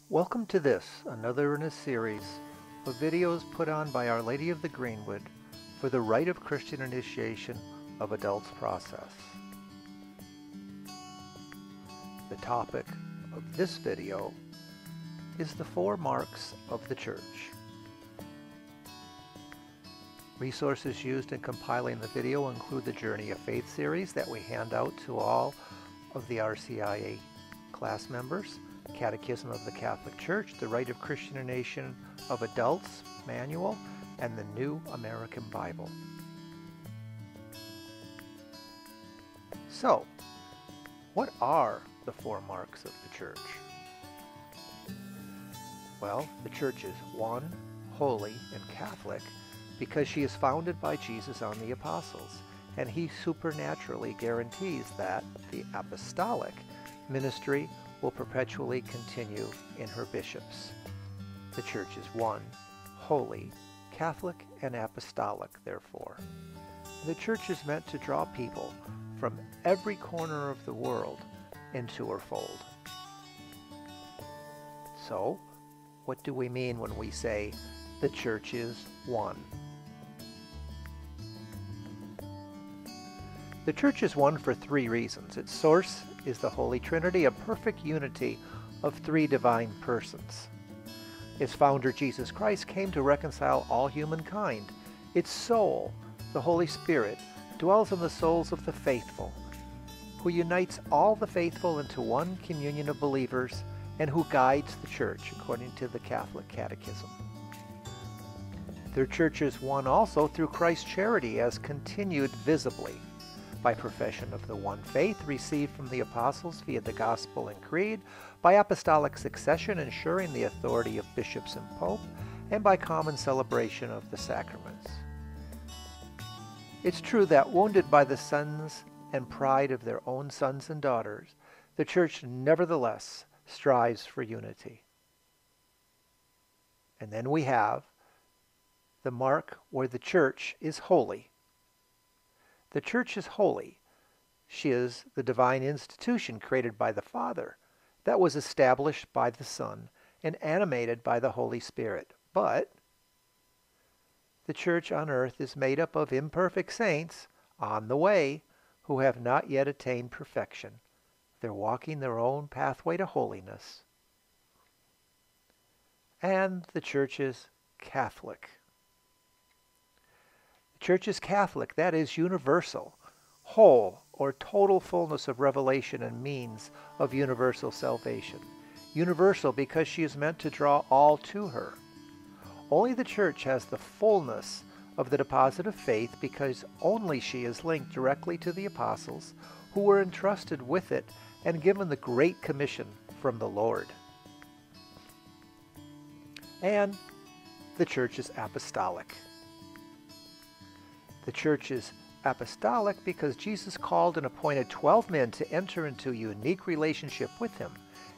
Welcome to this, another in a series of videos put on by Our Lady of the Greenwood for the rite of Christian initiation of adults process. The topic of this video is the 4 marks of the Church. Resources used in compiling the video include the Journey of Faith series that we hand out to all of the R.C.I.A. class members, Catechism of the Catholic Church, the Rite of Christian Initiation of Adults Manual, and the New American Bible. So, what are the 4 marks of the Church? Well, the Church is one, holy, and Catholic because she is founded by Jesus on the Apostles, and he supernaturally guarantees that the Apostolic ministry will perpetually continue in her bishops. The Church is one, holy, Catholic, and Apostolic, therefore. The Church is meant to draw people from every corner of the world into her fold. So, what do we mean when we say the Church is one? The Church is one for 3 reasons. Its source is the Holy Trinity, a perfect unity of 3 divine persons. Its founder, Jesus Christ, came to reconcile all humankind. Its soul, the Holy Spirit, dwells in the souls of the faithful, who unites all the faithful into one communion of believers and who guides the Church according to the Catholic Catechism. The Church is one also through Christ's charity as continued visibly by profession of the one faith received from the apostles via the gospel and creed, by apostolic succession ensuring the authority of bishops and pope, and by common celebration of the sacraments. It's true that wounded by the sins and pride of their own sons and daughters, the Church nevertheless strives for unity. And then we have the mark where the Church is holy. The Church is holy. She is the divine institution created by the Father that was established by the Son and animated by the Holy Spirit. But the Church on earth is made up of imperfect saints on the way who have not yet attained perfection. They're walking their own pathway to holiness. And the Church is Catholic. The Church is Catholic, that is universal, whole, or total fullness of revelation and means of universal salvation. Universal because she is meant to draw all to her. Only the Church has the fullness of the deposit of faith because only she is linked directly to the apostles who were entrusted with it and given the Great Commission from the Lord. And the Church is apostolic. The Church is apostolic because Jesus called and appointed 12 men to enter into a unique relationship with him.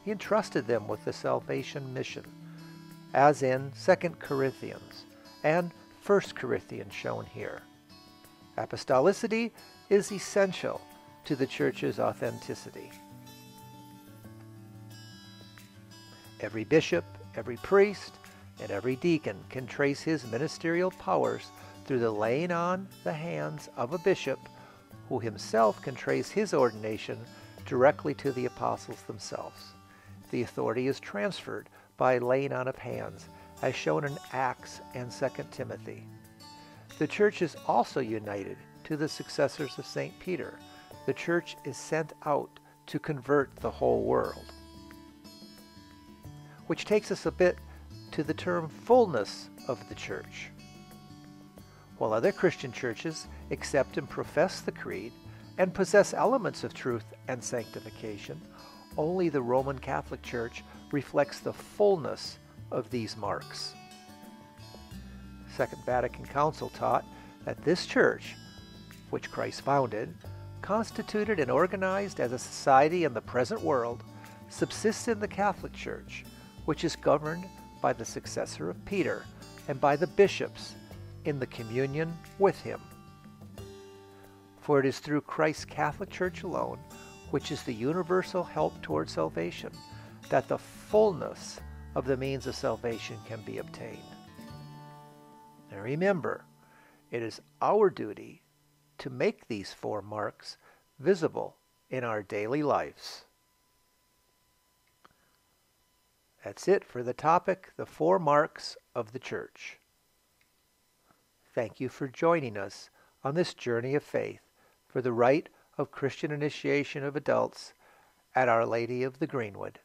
He entrusted them with the salvation mission, as in 2 Corinthians and 1 Corinthians shown here. Apostolicity is essential to the Church's authenticity. Every bishop, every priest, and every deacon can trace his ministerial powers through the laying on the hands of a bishop who himself can trace his ordination directly to the apostles themselves. The authority is transferred by laying on of hands, as shown in Acts and 2 Timothy. The Church is also united to the successors of St. Peter. The Church is sent out to convert the whole world. Which takes us a bit to the term fullness of the Church. While other Christian churches accept and profess the Creed and possess elements of truth and sanctification, only the Roman Catholic Church reflects the fullness of these marks. Second Vatican Council taught that this church, which Christ founded, constituted and organized as a society in the present world, subsists in the Catholic Church, which is governed by the successor of Peter and by the bishops in the communion with him. For it is through Christ's Catholic Church alone, which is the universal help toward salvation, that the fullness of the means of salvation can be obtained. And remember, it is our duty to make these 4 marks visible in our daily lives. That's it for the topic, the 4 marks of the Church. Thank you for joining us on this journey of faith for the rite of Christian initiation of adults at Our Lady of the Greenwood.